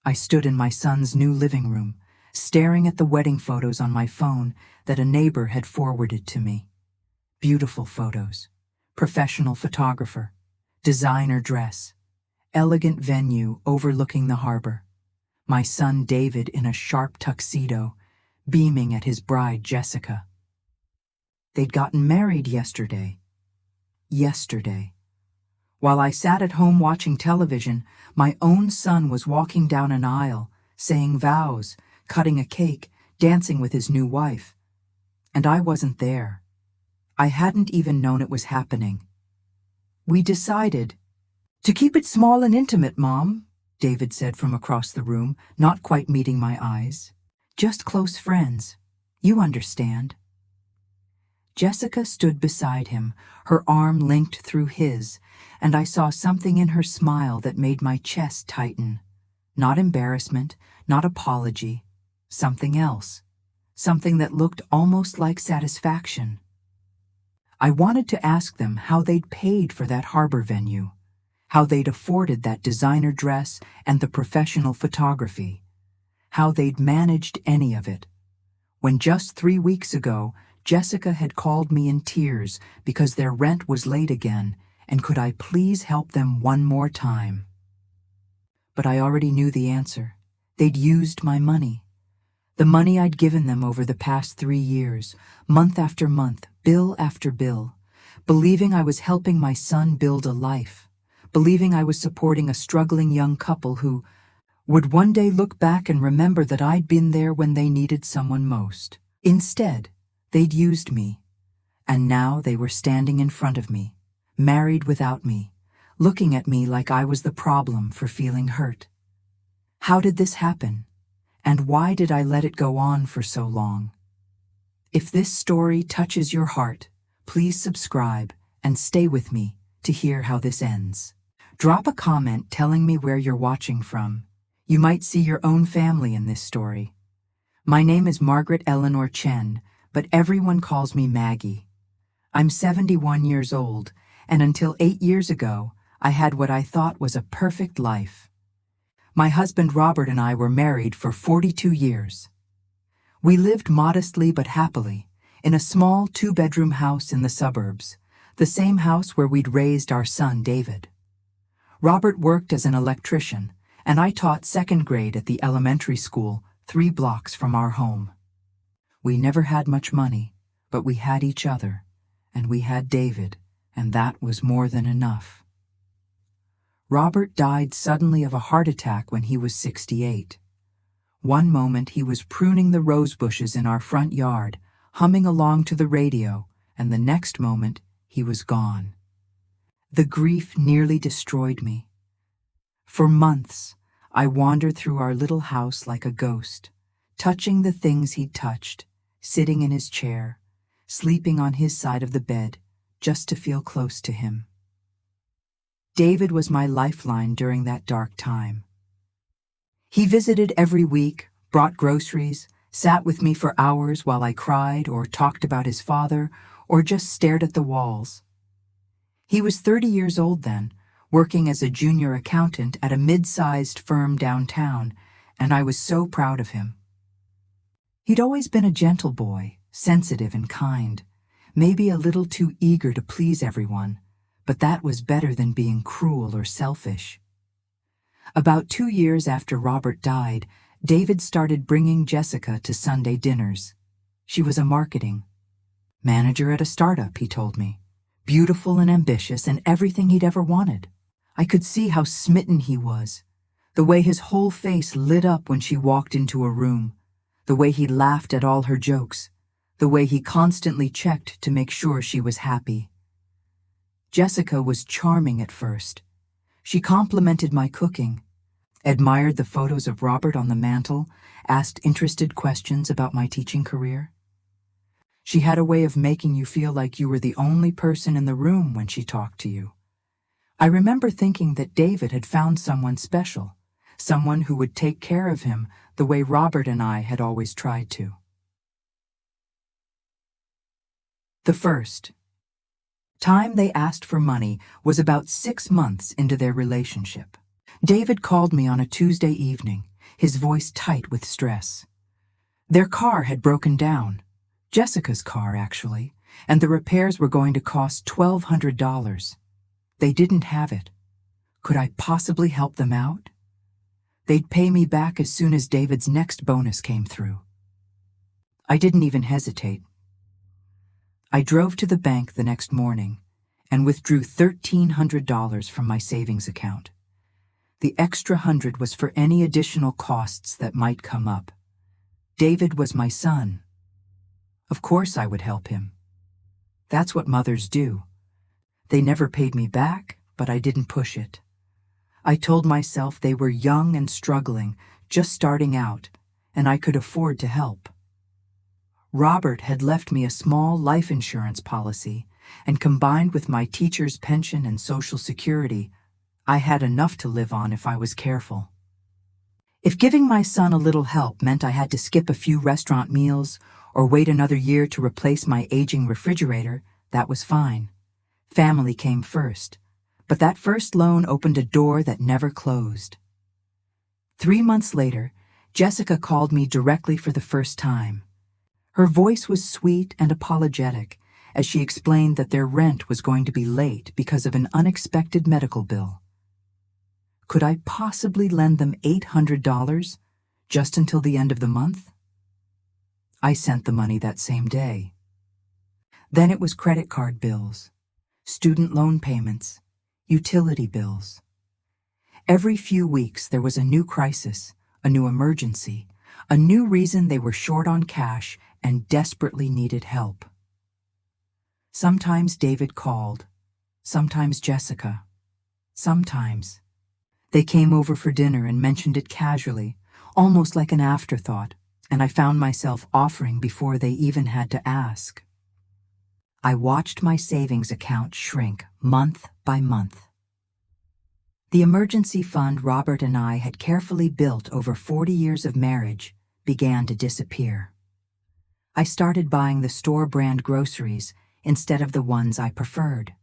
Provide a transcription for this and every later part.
I stood in my son's new living room, staring at the wedding photos on my phone that a neighbor had forwarded to me. Beautiful photos. Professional photographer. Designer dress. Elegant venue overlooking the harbor. My son David in a sharp tuxedo, beaming at his bride Jessica. They'd gotten married yesterday. Yesterday. While I sat at home watching television, my own son was walking down an aisle, saying vows, cutting a cake, dancing with his new wife. And I wasn't there. I hadn't even known it was happening. We decided to keep it small and intimate, Mom, David said from across the room, not quite meeting my eyes. Just close friends. You understand. Jessica stood beside him, her arm linked through his, and I saw something in her smile that made my chest tighten. Not embarrassment, not apology, something else. Something that looked almost like satisfaction. I wanted to ask them how they'd paid for that harbor venue, how they'd afforded that designer dress and the professional photography, how they'd managed any of it. When just 3 weeks ago, Jessica had called me in tears because their rent was late again, and could I please help them one more time? But I already knew the answer. They'd used my money. The money I'd given them over the past 3 years, month after month, bill after bill, believing I was helping my son build a life, believing I was supporting a struggling young couple who would one day look back and remember that I'd been there when they needed someone most. Instead, they'd used me, and now they were standing in front of me, married without me, looking at me like I was the problem for feeling hurt. How did this happen? And why did I let it go on for so long? If this story touches your heart, please subscribe and stay with me to hear how this ends. Drop a comment telling me where you're watching from. You might see your own family in this story. My name is Margaret Eleanor Chen, but everyone calls me Maggie. I'm 71 years old, and until 8 years ago, I had what I thought was a perfect life. My husband Robert and I were married for 42 years. We lived modestly but happily in a small 2-bedroom house in the suburbs, the same house where we'd raised our son David. Robert worked as an electrician, and I taught 2nd grade at the elementary school 3 blocks from our home. We never had much money, but we had each other, and we had David, and that was more than enough. Robert died suddenly of a heart attack when he was 68. One moment he was pruning the rose bushes in our front yard, humming along to the radio, and the next moment he was gone. The grief nearly destroyed me. For months, I wandered through our little house like a ghost, touching the things he'd touched, sitting in his chair, sleeping on his side of the bed, just to feel close to him. David was my lifeline during that dark time. He visited every week, brought groceries, sat with me for hours while I cried or talked about his father or just stared at the walls. He was 30 years old then, working as a junior accountant at a mid-sized firm downtown, and I was so proud of him. He'd always been a gentle boy, sensitive and kind, maybe a little too eager to please everyone, but that was better than being cruel or selfish. About 2 years after Robert died, David started bringing Jessica to Sunday dinners. She was a marketing manager at a startup, he told me, beautiful and ambitious and everything he'd ever wanted. I could see how smitten he was, the way his whole face lit up when she walked into a room, the way he laughed at all her jokes, the way he constantly checked to make sure she was happy. Jessica was charming at first. She complimented my cooking, admired the photos of Robert on the mantel, asked interested questions about my teaching career. She had a way of making you feel like you were the only person in the room when she talked to you. I remember thinking that David had found someone special, someone who would take care of him the way Robert and I had always tried to. The first time they asked for money was about 6 months into their relationship. David called me on a Tuesday evening. his voice tight with stress. Their car had broken down. Jessica's car, actually, and the repairs were going to cost $1,200. They didn't have it. Could I possibly help them out? They'd pay me back as soon as David's next bonus came through. I didn't even hesitate. I drove to the bank the next morning and withdrew $1,300 from my savings account. The extra $100 was for any additional costs that might come up. David was my son. Of course I would help him. That's what mothers do. They never paid me back, but I didn't push it. I told myself they were young and struggling, just starting out, and I could afford to help. Robert had left me a small life insurance policy, and combined with my teacher's pension and Social Security, I had enough to live on if I was careful. If giving my son a little help meant I had to skip a few restaurant meals or wait another year to replace my aging refrigerator, that was fine. Family came first, but that first loan opened a door that never closed. 3 months later, Jessica called me directly for the first time. Her voice was sweet and apologetic as she explained that their rent was going to be late because of an unexpected medical bill. Could I possibly lend them $800 just until the end of the month? I sent the money that same day. Then it was credit card bills, student loan payments, utility bills. Every few weeks there was a new crisis, a new emergency, a new reason they were short on cash and desperately needed help. Sometimes David called, sometimes Jessica, sometimes. They came over for dinner and mentioned it casually, almost like an afterthought, and I found myself offering before they even had to ask. I watched my savings account shrink month by month. The emergency fund Robert and I had carefully built over 40 years of marriage began to disappear. I started buying the store-brand groceries instead of the ones I preferred.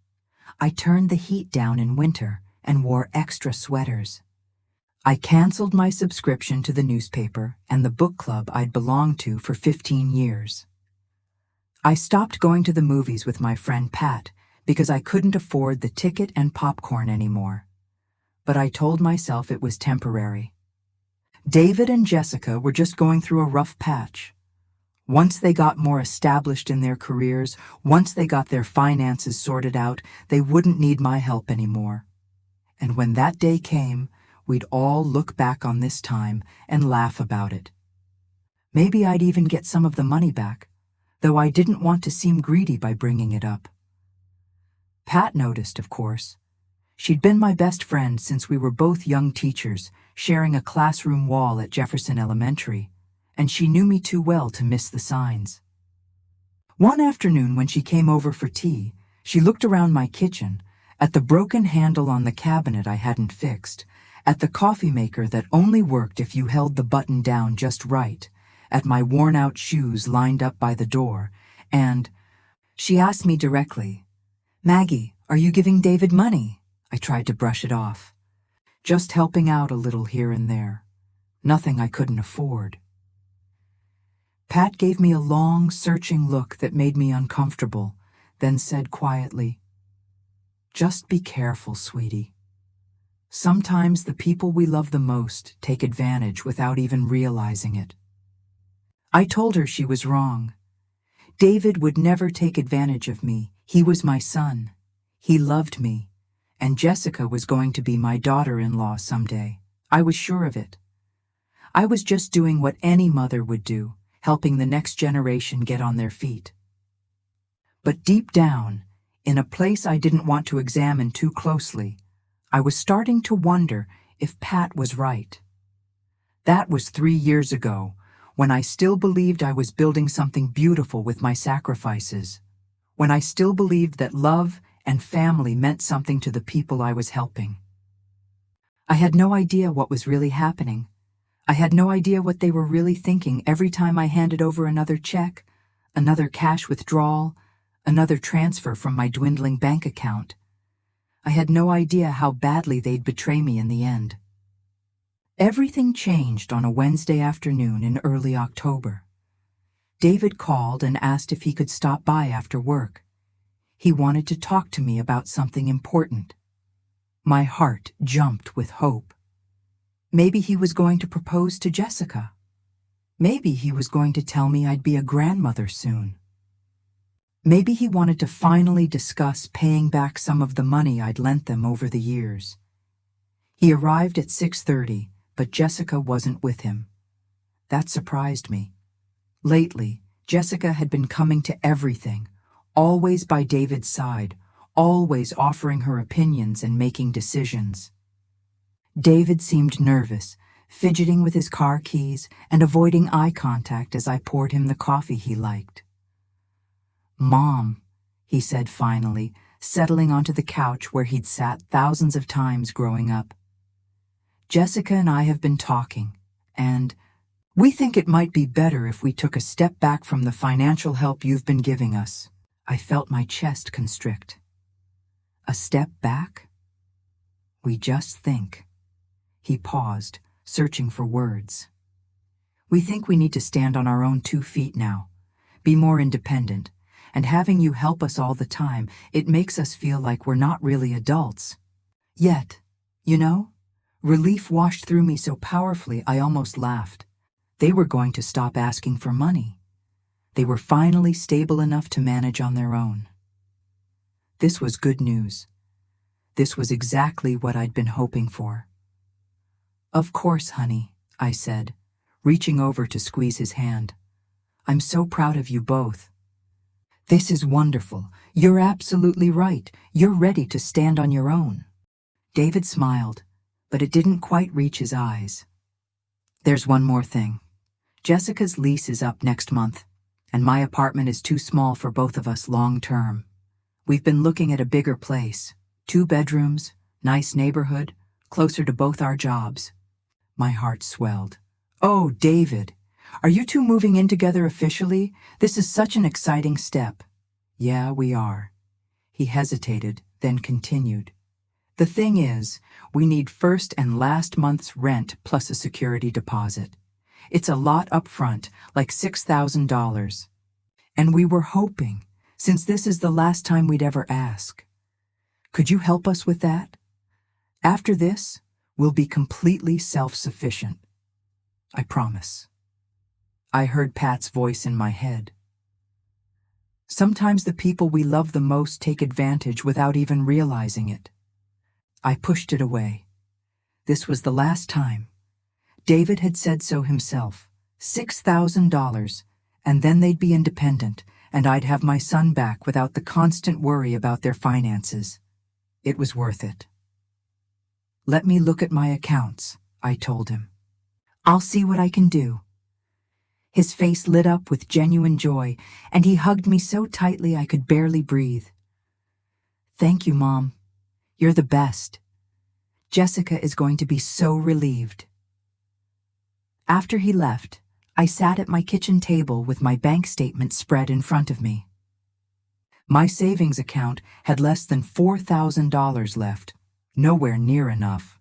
I turned the heat down in winter and wore extra sweaters. I canceled my subscription to the newspaper and the book club I'd belonged to for 15 years. I stopped going to the movies with my friend Pat because I couldn't afford the ticket and popcorn anymore. But I told myself it was temporary. David and Jessica were just going through a rough patch. Once they got more established in their careers, once they got their finances sorted out, they wouldn't need my help anymore. And when that day came, we'd all look back on this time and laugh about it. Maybe I'd even get some of the money back, though I didn't want to seem greedy by bringing it up. Pat noticed, of course. She'd been my best friend since we were both young teachers, sharing a classroom wall at Jefferson Elementary, and she knew me too well to miss the signs. One afternoon when she came over for tea, she looked around my kitchen, at the broken handle on the cabinet I hadn't fixed, at the coffee maker that only worked if you held the button down just right, at my worn-out shoes lined up by the door, and she asked me directly, "Maggie, are you giving David money?" I tried to brush it off. Just helping out a little here and there. Nothing I couldn't afford. Pat gave me a long, searching look that made me uncomfortable, then said quietly, "Just be careful, sweetie. Sometimes the people we love the most take advantage without even realizing it." I told her she was wrong. David would never take advantage of me. He was my son. He loved me. And Jessica was going to be my daughter-in-law someday. I was sure of it. I was just doing what any mother would do, helping the next generation get on their feet. But deep down, in a place I didn't want to examine too closely, I was starting to wonder if Pat was right. That was 3 years ago, when I still believed I was building something beautiful with my sacrifices, when I still believed that love and family meant something to the people I was helping. I had no idea what was really happening. I had no idea what they were really thinking every time I handed over another check, another cash withdrawal, another transfer from my dwindling bank account. I had no idea how badly they'd betray me in the end. Everything changed on a Wednesday afternoon in early October. David called and asked if he could stop by after work. He wanted to talk to me about something important. My heart jumped with hope. Maybe he was going to propose to Jessica. Maybe he was going to tell me I'd be a grandmother soon. Maybe he wanted to finally discuss paying back some of the money I'd lent them over the years. He arrived at 6:30, but Jessica wasn't with him. That surprised me. Lately, Jessica had been coming to everything, always by David's side, always offering her opinions and making decisions. David seemed nervous, fidgeting with his car keys and avoiding eye contact as I poured him the coffee he liked. "Mom," he said finally, settling onto the couch where he'd sat thousands of times growing up. "Jessica and I have been talking, and we think it might be better if we took a step back from the financial help you've been giving us." I felt my chest constrict. A step back? We just think. He paused, searching for words. "We think we need to stand on our own 2 feet now, be more independent, and having you help us all the time, it makes us feel like we're not really adults. Yet, relief washed through me so powerfully I almost laughed. They were going to stop asking for money. They were finally stable enough to manage on their own. This was good news. This was exactly what I'd been hoping for. "Of course, honey," I said, reaching over to squeeze his hand. "I'm so proud of you both. This is wonderful. You're absolutely right. You're ready to stand on your own." David smiled, but it didn't quite reach his eyes. "There's one more thing. Jessica's lease is up next month, and my apartment is too small for both of us long term. We've been looking at a bigger place, 2 bedrooms, nice neighborhood, closer to both our jobs." My heart swelled. "Oh, David, are you two moving in together officially? This is such an exciting step." "Yeah, we are." He hesitated, then continued. "The thing is, we need first and last month's rent plus a security deposit. It's a lot up front, like $6,000. And we were hoping, since this is the last time we'd ever ask. Could you help us with that? After this, we'll be completely self-sufficient. I promise." I heard Pat's voice in my head. "Sometimes the people we love the most take advantage without even realizing it." I pushed it away. This was the last time. David had said so himself. $6,000, and then they'd be independent, and I'd have my son back without the constant worry about their finances. It was worth it. "Let me look at my accounts," I told him. "I'll see what I can do." His face lit up with genuine joy, and he hugged me so tightly I could barely breathe. "Thank you, Mom. You're the best. Jessica is going to be so relieved." After he left, I sat at my kitchen table with my bank statement spread in front of me. My savings account had less than $4,000 left, nowhere near enough.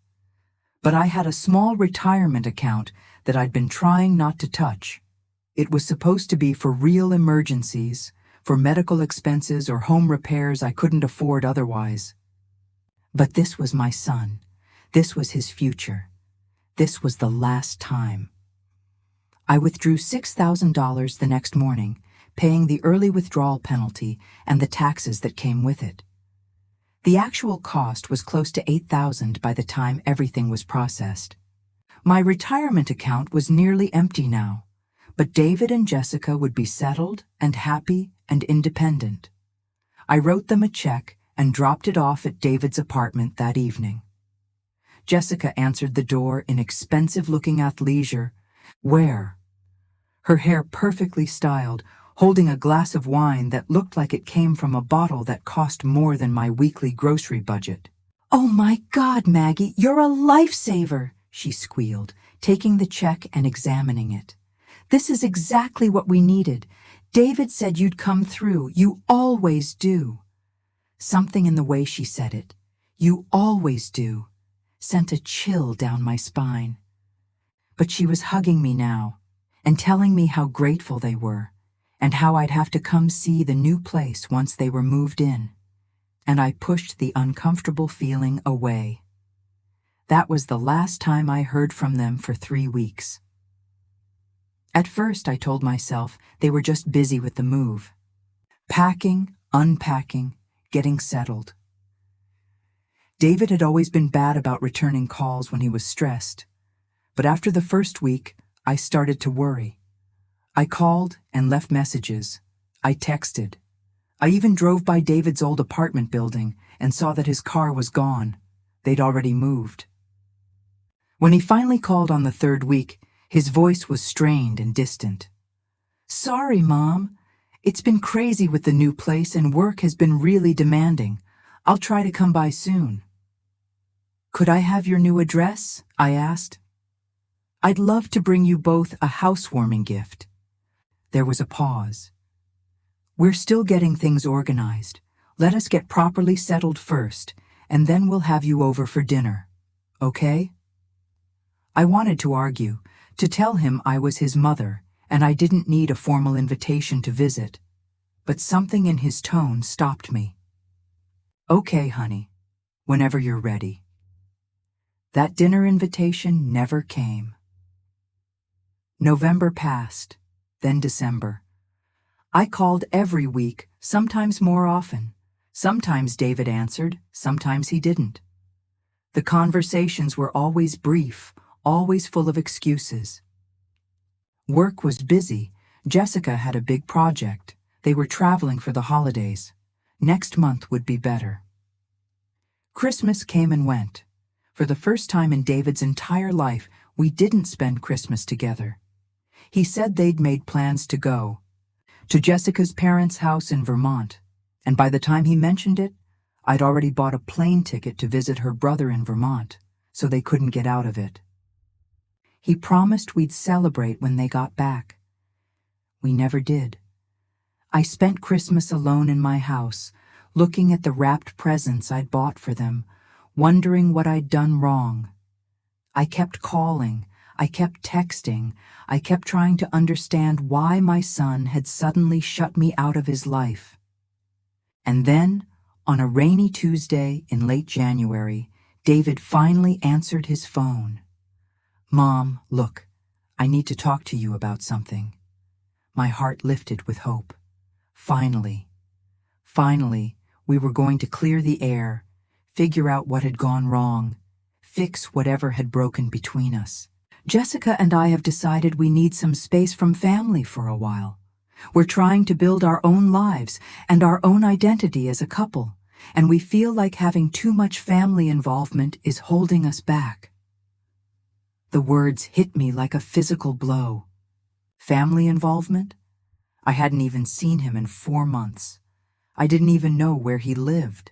But I had a small retirement account that I'd been trying not to touch. It was supposed to be for real emergencies, for medical expenses or home repairs I couldn't afford otherwise. But this was my son. This was his future. This was the last time. I withdrew $6,000 the next morning, paying the early withdrawal penalty and the taxes that came with it. The actual cost was close to $8,000 by the time everything was processed. My retirement account was nearly empty now, but David and Jessica would be settled and happy and independent. I wrote them a check and dropped it off at David's apartment that evening. Jessica answered the door in expensive-looking athleisure. Where? Her hair perfectly styled, holding a glass of wine that looked like it came from a bottle that cost more than my weekly grocery budget. "Oh my God, Maggie, you're a lifesaver," she squealed, taking the check and examining it. "This is exactly what we needed. David said you'd come through. You always do." Something in the way she said it, "You always do," sent a chill down my spine. But she was hugging me now and telling me how grateful they were and how I'd have to come see the new place once they were moved in. And I pushed the uncomfortable feeling away. That was the last time I heard from them for 3 weeks. At first, I told myself they were just busy with the move. Packing, unpacking, getting settled. David had always been bad about returning calls when he was stressed, but after the first week, I started to worry. I called and left messages. I texted. I even drove by David's old apartment building and saw that his car was gone. They'd already moved. When he finally called on the 3rd week, his voice was strained and distant. "Sorry, Mom. It's been crazy with the new place and work has been really demanding. I'll try to come by soon." "Could I have your new address?" I asked. "I'd love to bring you both a housewarming gift." There was a pause. "We're still getting things organized. Let us get properly settled first, and then we'll have you over for dinner. Okay?" I wanted to argue, to tell him I was his mother, and I didn't need a formal invitation to visit. But something in his tone stopped me. "Okay, honey, whenever you're ready." That dinner invitation never came. November passed, then December. I called every week, sometimes more often. Sometimes David answered, sometimes he didn't. The conversations were always brief, always full of excuses. Work was busy. Jessica had a big project. They were traveling for the holidays. Next month would be better. Christmas came and went. For the first time in David's entire life, we didn't spend Christmas together. He said they'd made plans to go to Jessica's parents' house in Vermont, and by the time he mentioned it, I'd already bought a plane ticket to visit her brother in Vermont, so they couldn't get out of it. He promised we'd celebrate when they got back. We never did. I spent Christmas alone in my house, looking at the wrapped presents I'd bought for them, wondering what I'd done wrong. I kept calling, I kept texting, I kept trying to understand why my son had suddenly shut me out of his life. And then, on a rainy Tuesday in late January, David finally answered his phone. "Mom, look, I need to talk to you about something." My heart lifted with hope. Finally, we were going to clear the air, figure out what had gone wrong, fix whatever had broken between us. "Jessica and I have decided we need some space from family for a while. We're trying to build our own lives and our own identity as a couple, and we feel like having too much family involvement is holding us back." The words hit me like a physical blow. Family involvement? I hadn't even seen him in 4 months. I didn't even know where he lived.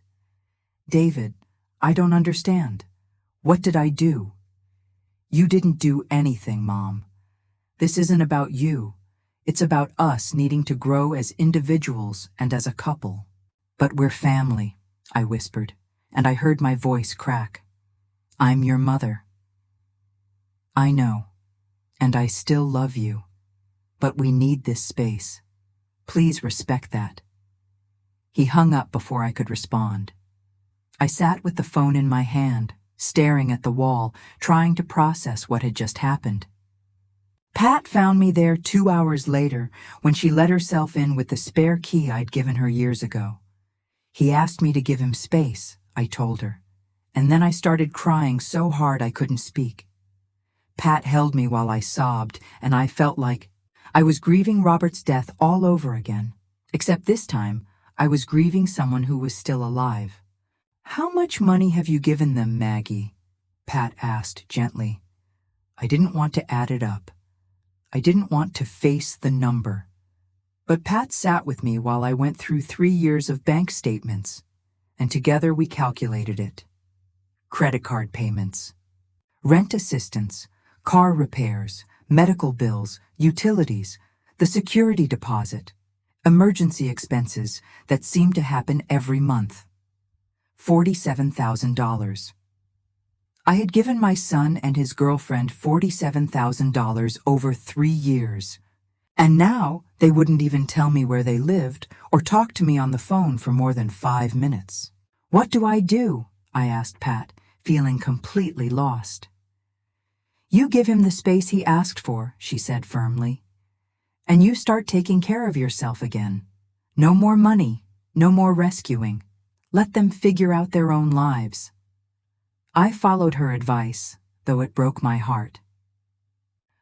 "David, I don't understand. What did I do?" "You didn't do anything, Mom. This isn't about you. It's about us needing to grow as individuals and as a couple." "But we're family," I whispered, and I heard my voice crack. "I'm your mother." "I know, and I still love you, but we need this space. Please respect that." He hung up before I could respond. I sat with the phone in my hand, staring at the wall, trying to process what had just happened. Pat found me there 2 hours later when she let herself in with the spare key I'd given her years ago. He asked me to give him space, I told her, and then I started crying so hard I couldn't speak. Pat held me while I sobbed, and I felt like I was grieving Robert's death all over again, except this time I was grieving someone who was still alive. "How much money have you given them, Maggie?" Pat asked gently. I didn't want to add it up. I didn't want to face the number. But Pat sat with me while I went through 3 years of bank statements, and together we calculated it. Credit card payments, rent assistance, car repairs, medical bills, utilities, the security deposit, emergency expenses that seemed to happen every month. $47,000. I had given my son and his girlfriend $47,000 over 3 years. And now they wouldn't even tell me where they lived or talk to me on the phone for more than 5 minutes. What do? I asked Pat, feeling completely lost. You give him the space he asked for, she said firmly. And you start taking care of yourself again. No more money, no more rescuing. Let them figure out their own lives. I followed her advice, though it broke my heart.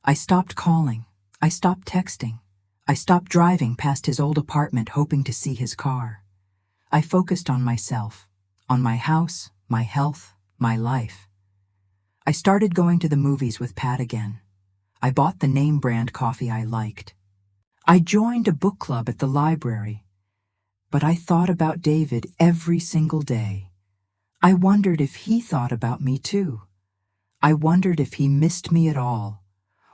I stopped calling. I stopped texting. I stopped driving past his old apartment hoping to see his car. I focused on myself, on my house, my health, my life. I started going to the movies with Pat again. I bought the name brand coffee I liked. I joined a book club at the library. But I thought about David every single day. I wondered if he thought about me too. I wondered if he missed me at all,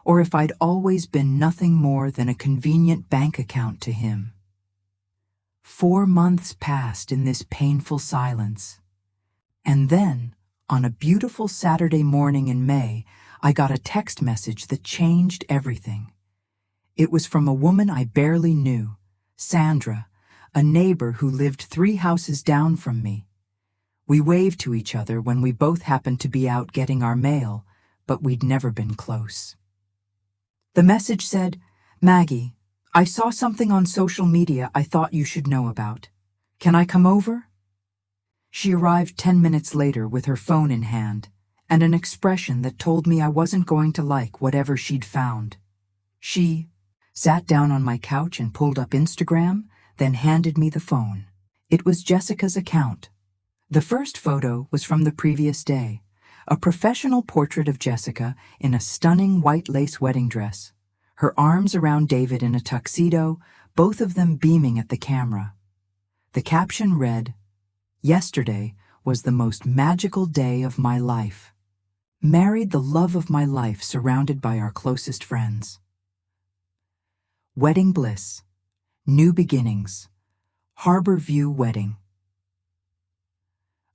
or if I'd always been nothing more than a convenient bank account to him. 4 months passed in this painful silence. And then, on a beautiful Saturday morning in May, I got a text message that changed everything. It was from a woman I barely knew, Sandra, a neighbor who lived 3 houses down from me. We waved to each other when we both happened to be out getting our mail, but we'd never been close. The message said, "Maggie, I saw something on social media I thought you should know about. Can I come over?" She arrived 10 minutes later with her phone in hand and an expression that told me I wasn't going to like whatever she'd found. She sat down on my couch and pulled up Instagram, then handed me the phone. It was Jessica's account. The first photo was from the previous day, a professional portrait of Jessica in a stunning white lace wedding dress, her arms around David in a tuxedo, both of them beaming at the camera. The caption read, "Yesterday was the most magical day of my life. Married the love of my life surrounded by our closest friends. Wedding bliss, new beginnings, Harbor View wedding."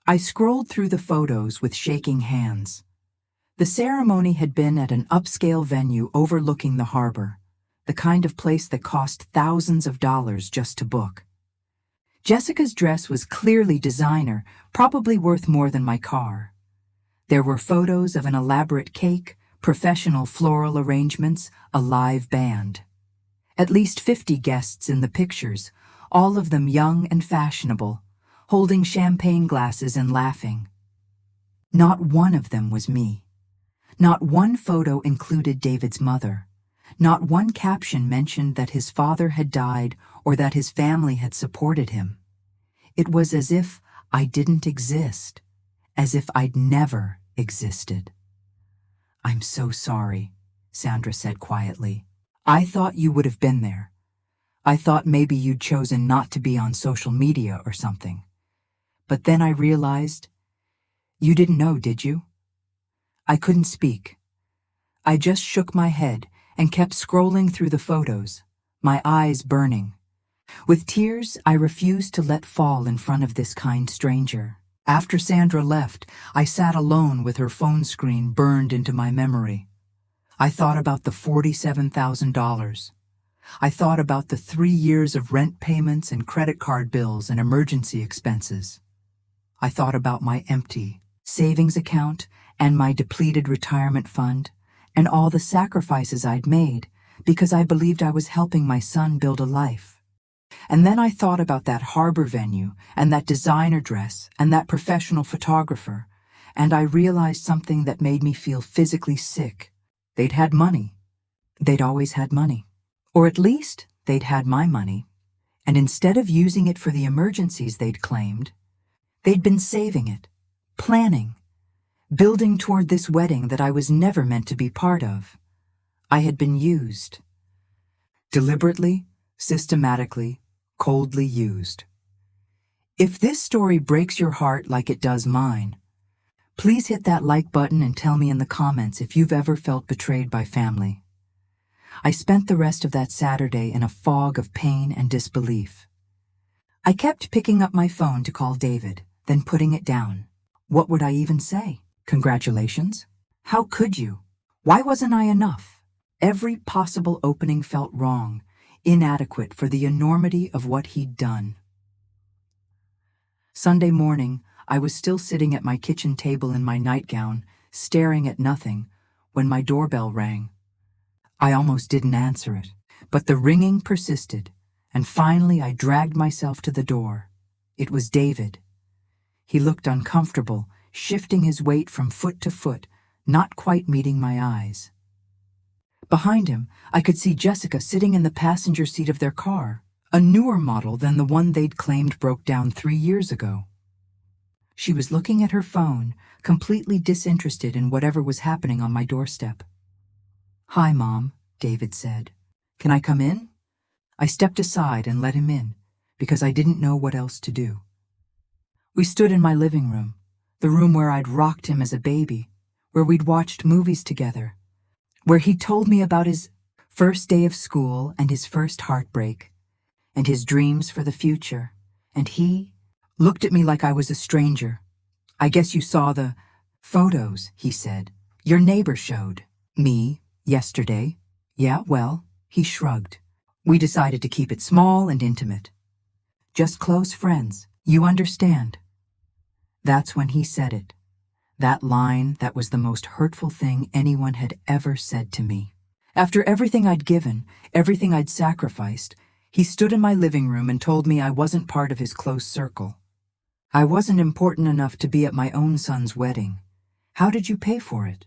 I scrolled through the photos with shaking hands. The ceremony had been at an upscale venue overlooking the harbor, the kind of place that cost thousands of dollars just to book. Jessica's dress was clearly designer, probably worth more than my car. There were photos of an elaborate cake, professional floral arrangements, a live band. At least 50 guests in the pictures, all of them young and fashionable, holding champagne glasses and laughing. Not one of them was me. Not one photo included David's mother. Not one caption mentioned that his father had died or that his family had supported him. It was as if I didn't exist, as if I'd never existed. "I'm so sorry," Sandra said quietly. "I thought you would have been there. I thought maybe you'd chosen not to be on social media or something. But then I realized, you didn't know, did you?" I couldn't speak. I just shook my head and kept scrolling through the photos, my eyes burning. With tears I refused to let fall in front of this kind stranger. After Sandra left, I sat alone with her phone screen burned into my memory. I thought about the $47,000. I thought about the 3 years of rent payments and credit card bills and emergency expenses. I thought about my empty savings account and my depleted retirement fund and all the sacrifices I'd made because I believed I was helping my son build a life. And then I thought about that harbor venue and that designer dress and that professional photographer, and I realized something that made me feel physically sick. They'd had money. They'd always had money. Or at least they'd had my money. And instead of using it for the emergencies they'd claimed, they'd been saving it, planning, building toward this wedding that I was never meant to be part of. I had been used. Deliberately, systematically, coldly used. If this story breaks your heart like it does mine, please hit that like button and tell me in the comments if you've ever felt betrayed by family. I spent the rest of that Saturday in a fog of pain and disbelief. I kept picking up my phone to call David, then putting it down. What would I even say? Congratulations? How could you? Why wasn't I enough? Every possible opening felt wrong, inadequate for the enormity of what he'd done. Sunday morning, I was still sitting at my kitchen table in my nightgown, staring at nothing, when my doorbell rang. I almost didn't answer it, but the ringing persisted, and finally I dragged myself to the door. It was David. He looked uncomfortable, shifting his weight from foot to foot, not quite meeting my eyes. Behind him, I could see Jessica sitting in the passenger seat of their car, a newer model than the one they'd claimed broke down 3 years ago. She was looking at her phone, completely disinterested in whatever was happening on my doorstep. "Hi, Mom," David said. "Can I come in?" I stepped aside and let him in, because I didn't know what else to do. We stood in my living room, the room where I'd rocked him as a baby, where we'd watched movies together, where he told me about his first day of school and his first heartbreak, and his dreams for the future, and he looked at me like I was a stranger. "I guess you saw the photos," he said. "Your neighbor showed me yesterday." "Yeah, well," he shrugged. "We decided to keep it small and intimate. Just close friends, you understand." That's when he said it. That line that was the most hurtful thing anyone had ever said to me. After everything I'd given, everything I'd sacrificed, he stood in my living room and told me I wasn't part of his close circle. I wasn't important enough to be at my own son's wedding. How did you pay for it?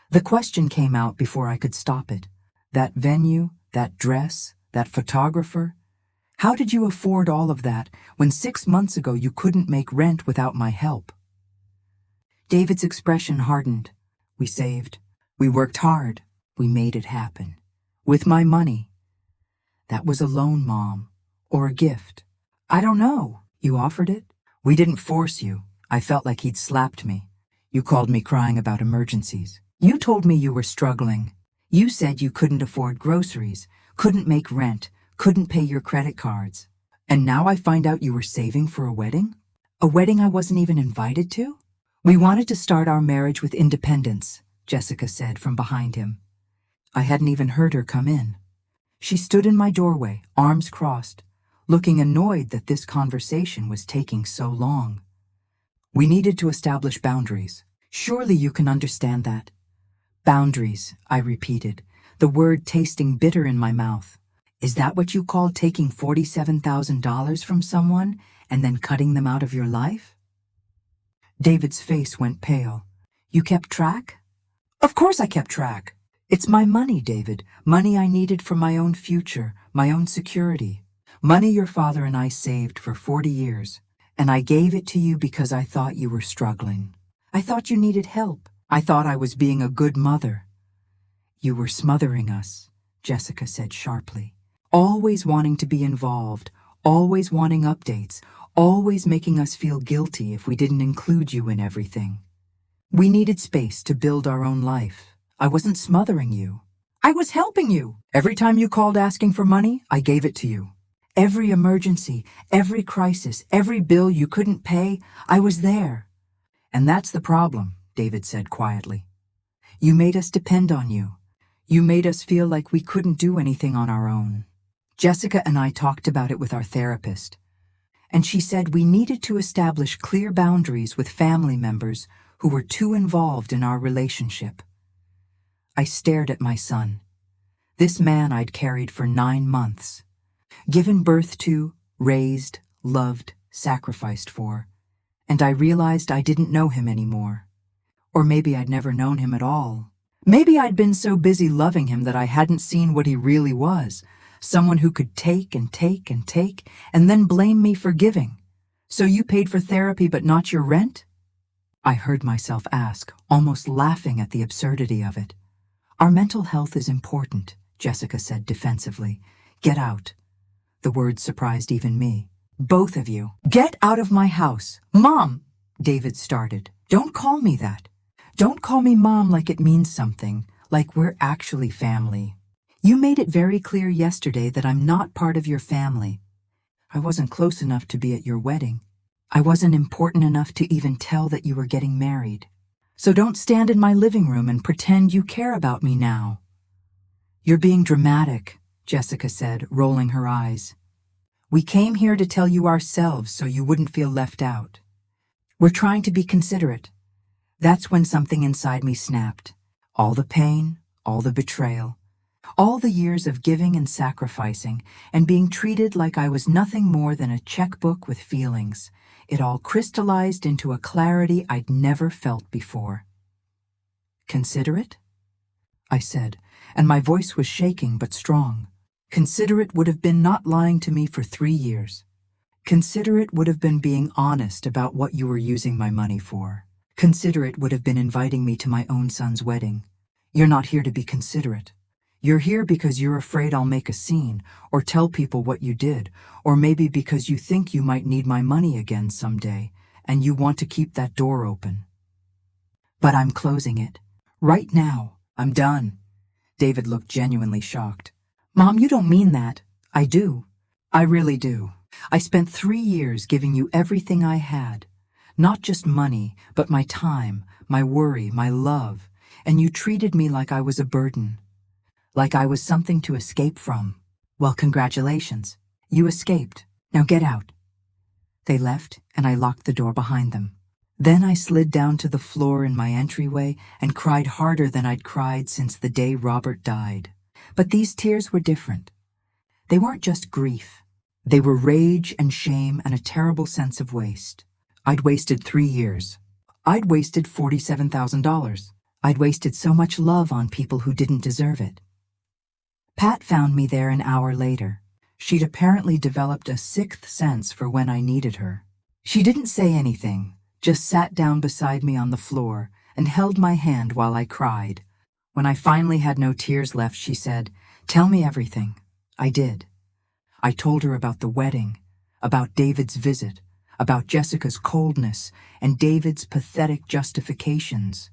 The question came out before I could stop it. That venue, that dress, that photographer. How did you afford all of that when 6 months ago you couldn't make rent without my help? David's expression hardened. We saved. We worked hard. We made it happen. With my money. That was a loan, Mom. Or a gift. I don't know. You offered it? We didn't force you. I felt like he'd slapped me. You called me crying about emergencies. You told me you were struggling. You said you couldn't afford groceries, couldn't make rent, couldn't pay your credit cards. And now I find out you were saving for a wedding? A wedding I wasn't even invited to? "We wanted to start our marriage with independence," Jessica said from behind him. I hadn't even heard her come in. She stood in my doorway, arms crossed, looking annoyed that this conversation was taking so long. "We needed to establish boundaries. Surely you can understand that." "Boundaries," I repeated, the word tasting bitter in my mouth. "Is that what you call taking $47,000 from someone and then cutting them out of your life?" David's face went pale. "You kept track?" "Of course I kept track. It's my money, David, money I needed for my own future, my own security. Money your father and I saved for 40 years, and I gave it to you because I thought you were struggling. I thought you needed help. I thought I was being a good mother." "You were smothering us," Jessica said sharply. "Always wanting to be involved, always wanting updates, always making us feel guilty if we didn't include you in everything. We needed space to build our own life. I wasn't smothering you. I was helping you. Every time you called asking for money, I gave it to you. Every emergency, every crisis, every bill you couldn't pay, I was there." "And that's the problem," David said quietly. "You made us depend on you. You made us feel like we couldn't do anything on our own." Jessica and I talked about it with our therapist, and she said we needed to establish clear boundaries with family members who were too involved in our relationship. I stared at my son, this man I'd carried for 9 months, given birth to, raised, loved, sacrificed for, and I realized I didn't know him anymore. Or maybe I'd never known him at all. Maybe I'd been so busy loving him that I hadn't seen what he really was, someone who could take and take and take, and then blame me for giving. "So you paid for therapy but not your rent?" I heard myself ask, almost laughing at the absurdity of it. "Our mental health is important," Jessica said defensively. "Get out." The words surprised even me. "Both of you. Get out of my house." "Mom," David started. "Don't call me that. Don't call me Mom like it means something, like we're actually family. You made it very clear yesterday that I'm not part of your family. I wasn't close enough to be at your wedding. I wasn't important enough to even tell that you were getting married. So don't stand in my living room and pretend you care about me now." "You're being dramatic," Jessica said, rolling her eyes. "We came here to tell you ourselves so you wouldn't feel left out. We're trying to be considerate." That's when something inside me snapped. All the pain, all the betrayal, all the years of giving and sacrificing and being treated like I was nothing more than a checkbook with feelings. It all crystallized into a clarity I'd never felt before. "Considerate?" I said, and my voice was shaking but strong. Considerate would have been not lying to me for 3 years. Considerate would have been being honest about what you were using my money for. Considerate would have been inviting me to my own son's wedding. You're not here to be considerate. You're here because you're afraid I'll make a scene or tell people what you did, or maybe because you think you might need my money again someday, and you want to keep that door open. But I'm closing it. Right now. I'm done. David looked genuinely shocked. "Mom, you don't mean that." "I do. I really do. I spent 3 years giving you everything I had. Not just money, but my time, my worry, my love, and you treated me like I was a burden. Like I was something to escape from. Well, congratulations. You escaped. Now get out." They left, and I locked the door behind them. Then I slid down to the floor in my entryway and cried harder than I'd cried since the day Robert died. But these tears were different. They weren't just grief. They were rage and shame and a terrible sense of waste. I'd wasted 3 years. I'd wasted $47,000. I'd wasted so much love on people who didn't deserve it. Pat found me there an hour later. She'd apparently developed a sixth sense for when I needed her. She didn't say anything, just sat down beside me on the floor and held my hand while I cried. When I finally had no tears left, she said, "Tell me everything." I did. I told her about the wedding, about David's visit, about Jessica's coldness and David's pathetic justifications.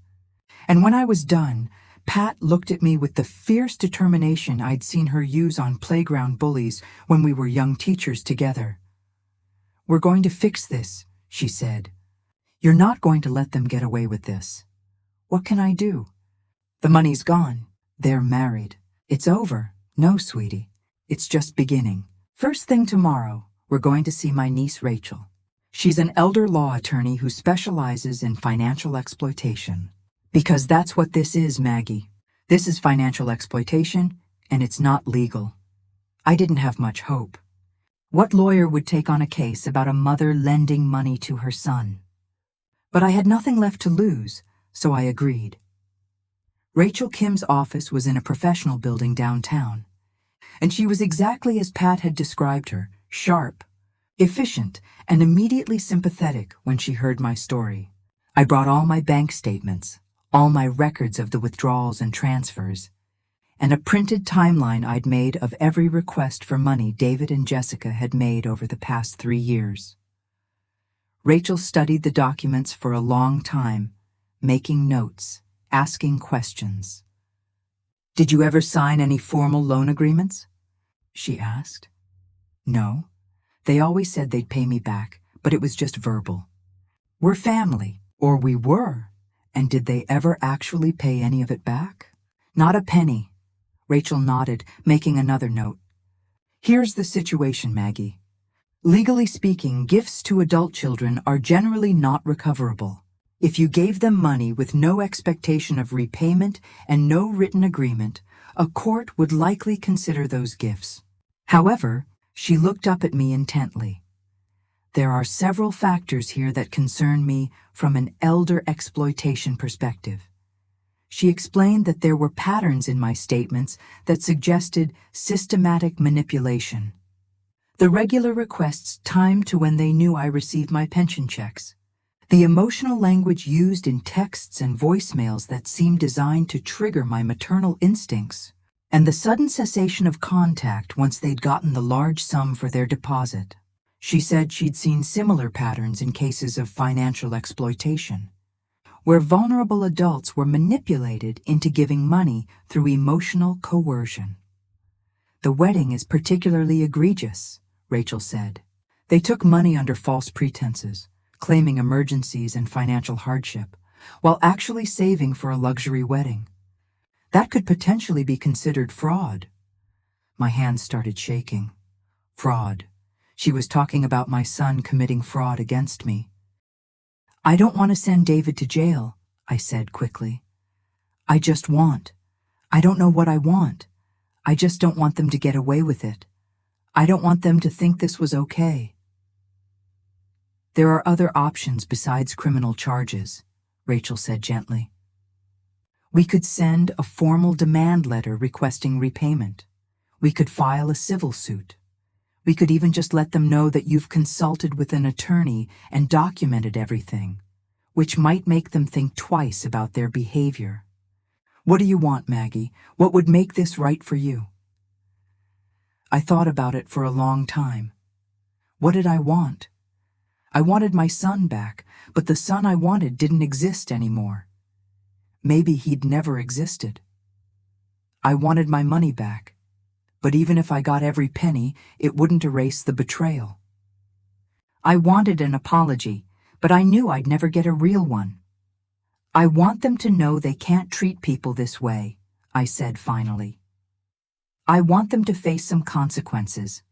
And when I was done, Pat looked at me with the fierce determination I'd seen her use on playground bullies when we were young teachers together. "We're going to fix this," she said. "You're not going to let them get away with this." "What can I do?" "The money's gone. They're married. It's over." "No, sweetie. It's just beginning. First thing tomorrow, we're going to see my niece Rachel. She's an elder law attorney who specializes in financial exploitation. Because that's what this is, Maggie. This is financial exploitation, and it's not legal." I didn't have much hope. What lawyer would take on a case about a mother lending money to her son? But I had nothing left to lose, so I agreed. Rachel Kim's office was in a professional building downtown, and she was exactly as Pat had described her, sharp, efficient, and immediately sympathetic when she heard my story. I brought all my bank statements, all my records of the withdrawals and transfers, and a printed timeline I'd made of every request for money David and Jessica had made over the past 3 years. Rachel studied the documents for a long time, making notes, asking questions. "Did you ever sign any formal loan agreements?" she asked. "No. They always said they'd pay me back, but it was just verbal." "We're family, or we were. And did they ever actually pay any of it back?" "Not a penny." Rachel nodded, making another note. "Here's the situation, Maggie. Legally speaking, gifts to adult children are generally not recoverable. If you gave them money with no expectation of repayment and no written agreement, a court would likely consider those gifts. However," she looked up at me intently, "there are several factors here that concern me from an elder exploitation perspective." She explained that there were patterns in my statements that suggested systematic manipulation. The regular requests timed to when they knew I received my pension checks. The emotional language used in texts and voicemails that seemed designed to trigger my maternal instincts. And the sudden cessation of contact once they'd gotten the large sum for their deposit. She said she'd seen similar patterns in cases of financial exploitation, where vulnerable adults were manipulated into giving money through emotional coercion. "The wedding is particularly egregious," Rachel said. "They took money under false pretenses, claiming emergencies and financial hardship, while actually saving for a luxury wedding. That could potentially be considered fraud. My hands started shaking. Fraud. She was talking about my son committing fraud against me. I don't want to send David to jail, I said quickly. I don't know what I want. I just don't want them to get away with it. I don't want them to think this was okay. There are other options besides criminal charges, Rachel said gently. We could send a formal demand letter requesting repayment. We could file a civil suit. We could even just let them know that you've consulted with an attorney and documented everything, which might make them think twice about their behavior. What do you want, Maggie? What would make this right for you? I thought about it for a long time. What did I want? I wanted my son back, but the son I wanted didn't exist anymore. Maybe he'd never existed. I wanted my money back, but even if I got every penny, it wouldn't erase the betrayal. I wanted an apology, but I knew I'd never get a real one. I want them to know they can't treat people this way, I said finally. I want them to face some consequences,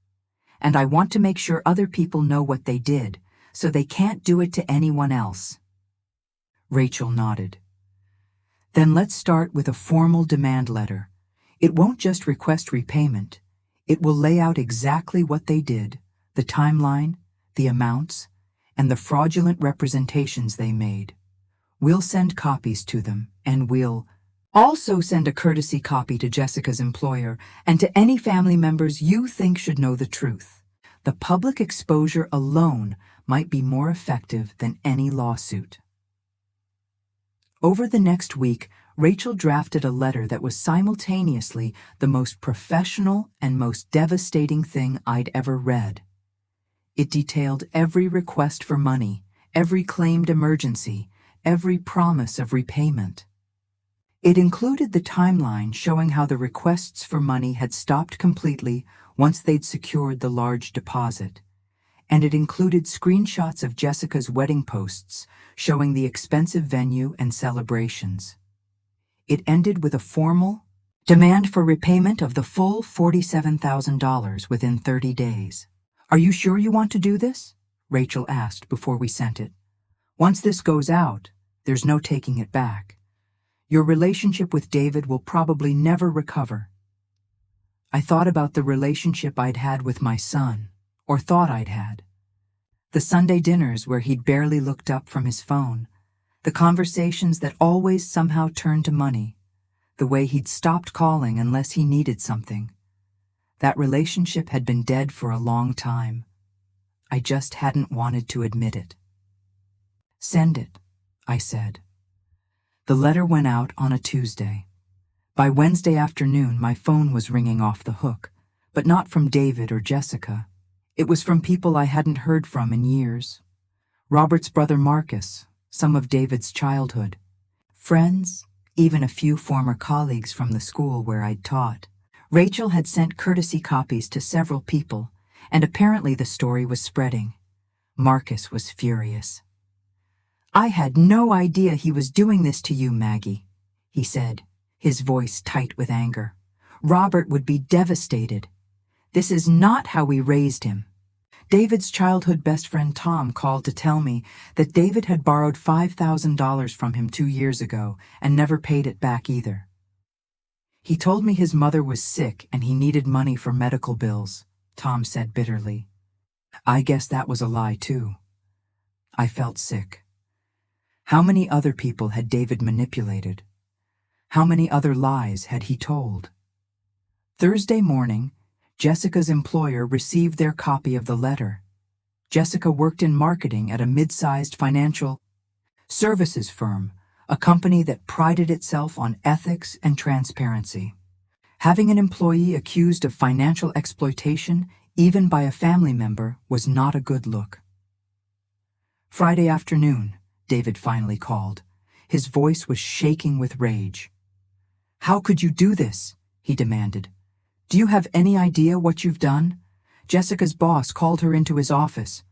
and I want to make sure other people know what they did, so they can't do it to anyone else. Rachel nodded. Then let's start with a formal demand letter. It won't just request repayment. It will lay out exactly what they did, the timeline, the amounts, and the fraudulent representations they made. We'll send copies to them, and we'll also send a courtesy copy to Jessica's employer and to any family members you think should know the truth. The public exposure alone might be more effective than any lawsuit. Over the next week, Rachel drafted a letter that was simultaneously the most professional and most devastating thing I'd ever read. It detailed every request for money, every claimed emergency, every promise of repayment. It included the timeline showing how the requests for money had stopped completely once they'd secured the large deposit, and it included screenshots of Jessica's wedding posts showing the expensive venue and celebrations. It ended with a formal demand for repayment of the full $47,000 within 30 days. Are you sure you want to do this? Rachel asked before we sent it. Once this goes out, there's no taking it back. Your relationship with David will probably never recover. I thought about the relationship I'd had with my son, or thought I'd had. The Sunday dinners where he'd barely looked up from his phone, the conversations that always somehow turned to money, the way he'd stopped calling unless he needed something. That relationship had been dead for a long time. I just hadn't wanted to admit it. Send it, I said. The letter went out on a Tuesday. By Wednesday afternoon, my phone was ringing off the hook, but not from David or Jessica. It was from people I hadn't heard from in years. Robert's brother Marcus, some of David's childhood, friends, even a few former colleagues from the school where I'd taught. Rachel had sent courtesy copies to several people, and apparently the story was spreading. Marcus was furious. I had no idea he was doing this to you, Maggie, he said, his voice tight with anger. Robert would be devastated. This is not how we raised him. David's childhood best friend Tom called to tell me that David had borrowed $5,000 from him 2 years ago and never paid it back either. He told me his mother was sick and he needed money for medical bills, Tom said bitterly. I guess that was a lie too. I felt sick. How many other people had David manipulated? How many other lies had he told? Thursday morning, Jessica's employer received their copy of the letter. Jessica worked in marketing at a mid-sized financial services firm, a company that prided itself on ethics and transparency. Having an employee accused of financial exploitation, even by a family member, was not a good look. Friday afternoon, David finally called. His voice was shaking with rage. How could you do this? He demanded. Do you have any idea what you've done? Jessica's boss called her into his office.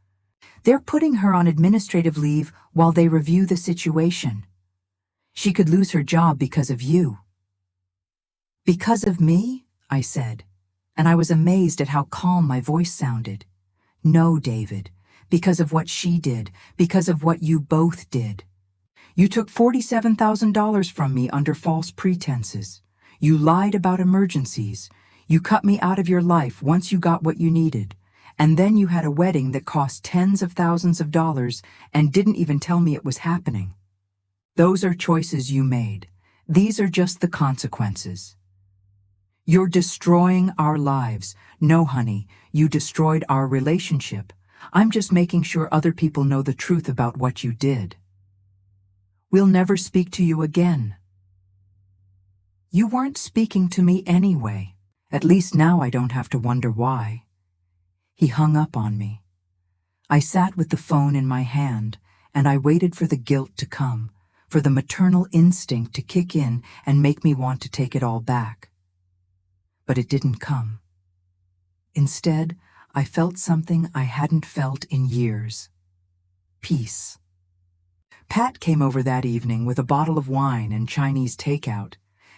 They're putting her on administrative leave while they review the situation. She could lose her job because of you. Because of me? I said, and I was amazed at how calm my voice sounded. No, David, because of what she did, because of what you both did. You took $47,000 from me under false pretenses. You lied about emergencies. You cut me out of your life once you got what you needed. And then you had a wedding that cost tens of thousands of dollars and didn't even tell me it was happening. Those are choices you made. These are just the consequences. You're destroying our lives. No, honey, you destroyed our relationship. I'm just making sure other people know the truth about what you did. We'll never speak to you again. You weren't speaking to me anyway. At least now I don't have to wonder why. He hung up on me. I sat with the phone in my hand, and I waited for the guilt to come, for the maternal instinct to kick in and make me want to take it all back. But it didn't come. Instead, I felt something I hadn't felt in years. Peace. Pat came over that evening with a bottle of wine and Chinese takeout,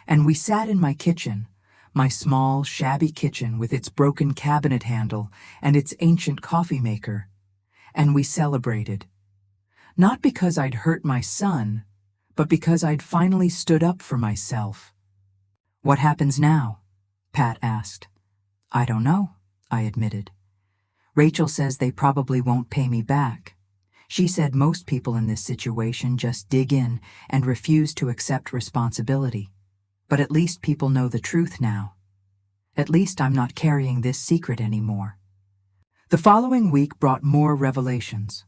and we sat in my kitchen, my small, shabby kitchen with its broken cabinet handle and its ancient coffee maker, and we celebrated. Not because I'd hurt my son, but because I'd finally stood up for myself. What happens now? Pat asked. I don't know, I admitted. Rachel says they probably won't pay me back. She said most people in this situation just dig in and refuse to accept responsibility. But at least people know the truth now. At least I'm not carrying this secret anymore. The following week brought more revelations.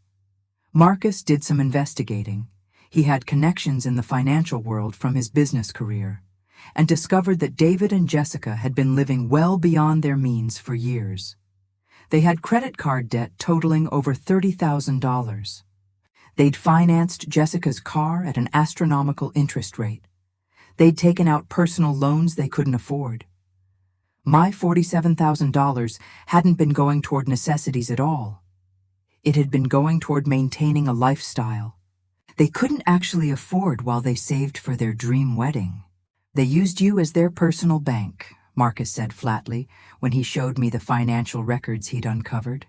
Marcus did some investigating. He had connections in the financial world from his business career, and discovered that David and Jessica had been living well beyond their means for years. They had credit card debt totaling over $30,000. They'd financed Jessica's car at an astronomical interest rate. They'd taken out personal loans they couldn't afford. My $47,000 hadn't been going toward necessities at all. It had been going toward maintaining a lifestyle they couldn't actually afford while they saved for their dream wedding. They used you as their personal bank, Marcus said flatly when he showed me the financial records he'd uncovered.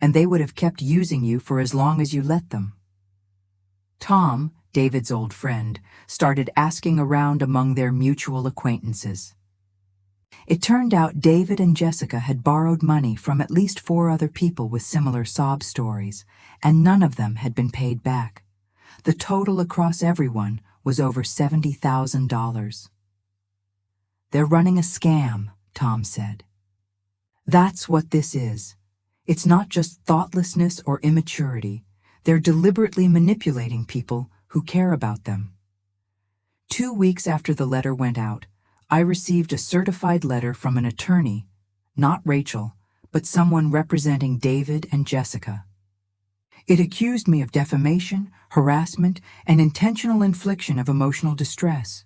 And they would have kept using you for as long as you let them. Tom, David's old friend, started asking around among their mutual acquaintances. It turned out David and Jessica had borrowed money from at least 4 other people with similar sob stories, and none of them had been paid back. The total across everyone was over $70,000. They're running a scam, Tom said. That's what this is. It's not just thoughtlessness or immaturity. They're deliberately manipulating people who care about them. 2 weeks after the letter went out, I received a certified letter from an attorney, not Rachel, but someone representing David and Jessica. It accused me of defamation, harassment, and intentional infliction of emotional distress.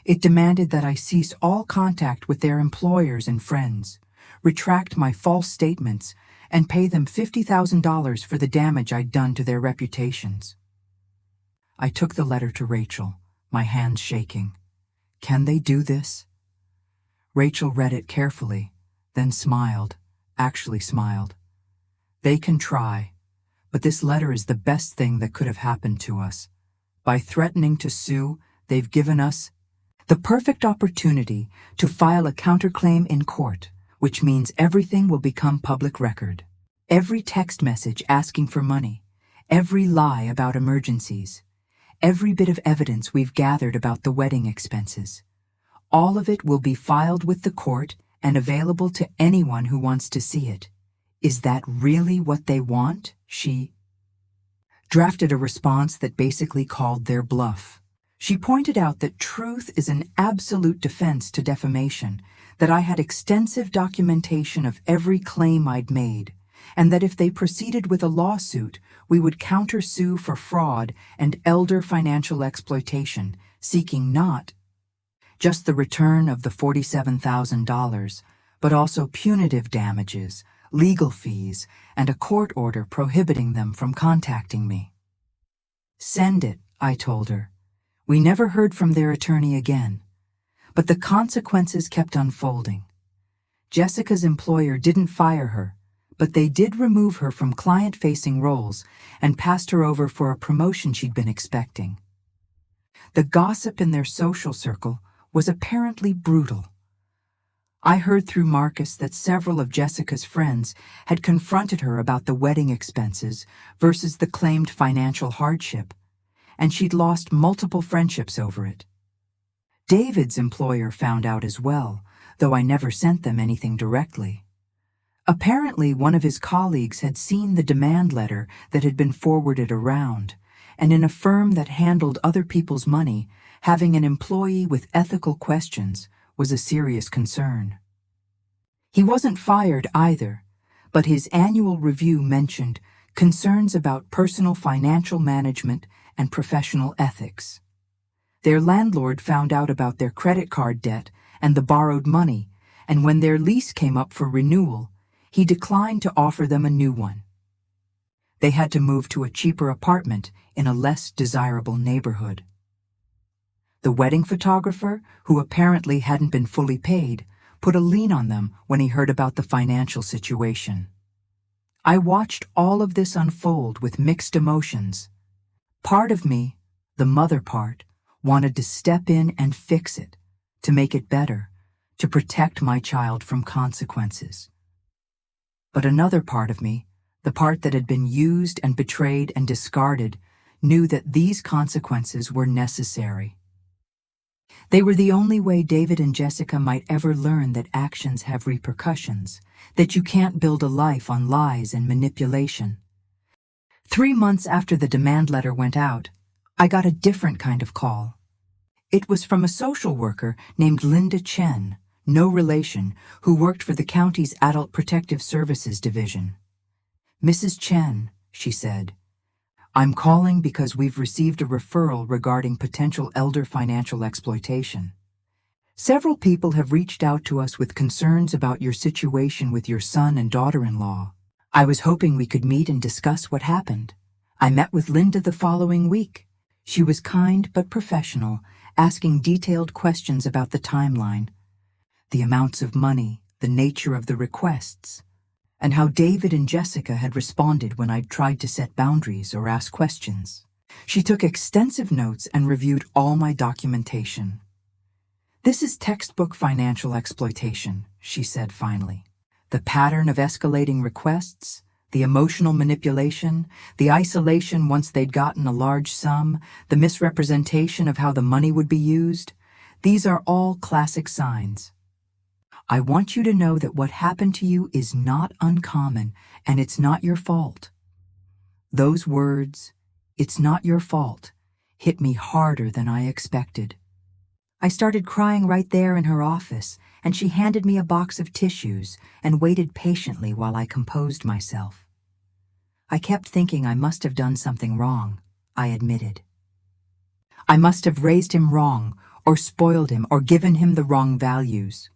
It demanded that I cease all contact with their employers and friends, retract my false statements, and pay them $50,000 for the damage I'd done to their reputations. I took the letter to Rachel, my hands shaking. Can they do this? Rachel read it carefully, then smiled, actually smiled. They can try, but this letter is the best thing that could have happened to us. By threatening to sue, they've given us the perfect opportunity to file a counterclaim in court, which means everything will become public record. Every text message asking for money, every lie about emergencies, every bit of evidence we've gathered about the wedding expenses. All of it will be filed with the court and available to anyone who wants to see it. Is that really what they want? She drafted a response that basically called their bluff. She pointed out that truth is an absolute defense to defamation, that I had extensive documentation of every claim I'd made, and that if they proceeded with a lawsuit, we would countersue for fraud and elder financial exploitation, seeking not just the return of the $47,000, but also punitive damages, legal fees, and a court order prohibiting them from contacting me. Send it, I told her. We never heard from their attorney again, but the consequences kept unfolding. Jessica's employer didn't fire her, but they did remove her from client-facing roles and passed her over for a promotion she'd been expecting. The gossip in their social circle was apparently brutal. I heard through Marcus that several of Jessica's friends had confronted her about the wedding expenses versus the claimed financial hardship, and she'd lost multiple friendships over it. David's employer found out as well, though I never sent them anything directly. Apparently, one of his colleagues had seen the demand letter that had been forwarded around, and in a firm that handled other people's money, having an employee with ethical questions was a serious concern. He wasn't fired either, but his annual review mentioned concerns about personal financial management and professional ethics. Their landlord found out about their credit card debt and the borrowed money, and when their lease came up for renewal, he declined to offer them a new one. They had to move to a cheaper apartment in a less desirable neighborhood. The wedding photographer, who apparently hadn't been fully paid, put a lien on them when he heard about the financial situation. I watched all of this unfold with mixed emotions. Part of me, the mother part, wanted to step in and fix it, to make it better, to protect my child from consequences. But another part of me, the part that had been used and betrayed and discarded, knew that these consequences were necessary. They were the only way David and Jessica might ever learn that actions have repercussions, that you can't build a life on lies and manipulation. 3 months after the demand letter went out, I got a different kind of call. It was from a social worker named Linda Chen, no relation, who worked for the county's Adult Protective Services Division. "Mrs. Chen," she said, "I'm calling because we've received a referral regarding potential elder financial exploitation. Several people have reached out to us with concerns about your situation with your son and daughter-in-law. I was hoping we could meet and discuss what happened. I met with Linda the following week. She was kind but professional, asking detailed questions about the timeline, the amounts of money, the nature of the requests, and how David and Jessica had responded when I'd tried to set boundaries or ask questions. She took extensive notes and reviewed all my documentation. This is textbook financial exploitation," she said finally. "The pattern of escalating requests, the emotional manipulation, the isolation once they'd gotten a large sum, the misrepresentation of how the money would be used, these are all classic signs. I want you to know that what happened to you is not uncommon, and it's not your fault." Those words, "it's not your fault," hit me harder than I expected. I started crying right there in her office, and she handed me a box of tissues and waited patiently while I composed myself. I kept thinking I must have done something wrong, I admitted. I must have raised him wrong, or spoiled him, or given him the wrong values.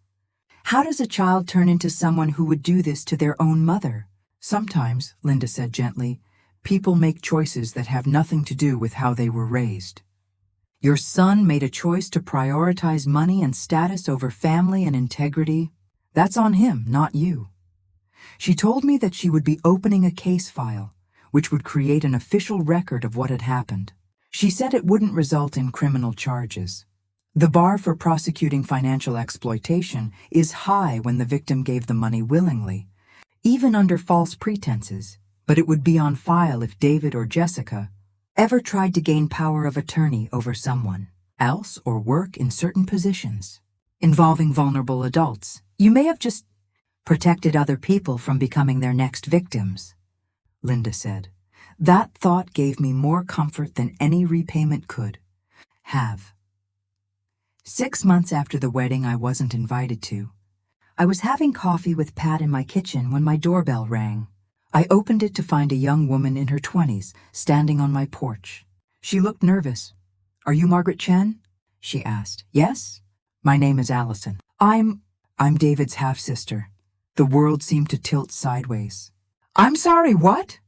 How does a child turn into someone who would do this to their own mother? "Sometimes," Linda said gently, "people make choices that have nothing to do with how they were raised. Your son made a choice to prioritize money and status over family and integrity. That's on him, not you." She told me that she would be opening a case file, which would create an official record of what had happened. She said it wouldn't result in criminal charges. The bar for prosecuting financial exploitation is high when the victim gave the money willingly, even under false pretenses, but it would be on file if David or Jessica ever tried to gain power of attorney over someone else or work in certain positions involving vulnerable adults. You may have just protected other people from becoming their next victims, Linda said. That thought gave me more comfort than any repayment could have. 6 months after the wedding I wasn't invited to, I was having coffee with Pat in my kitchen when my doorbell rang. I opened it to find a young woman in her 20s standing on my porch. She looked nervous. "Are you Margaret Chen?" she asked. "Yes. My name is Allison. I'm David's half-sister." The world seemed to tilt sideways. "I'm sorry, what?"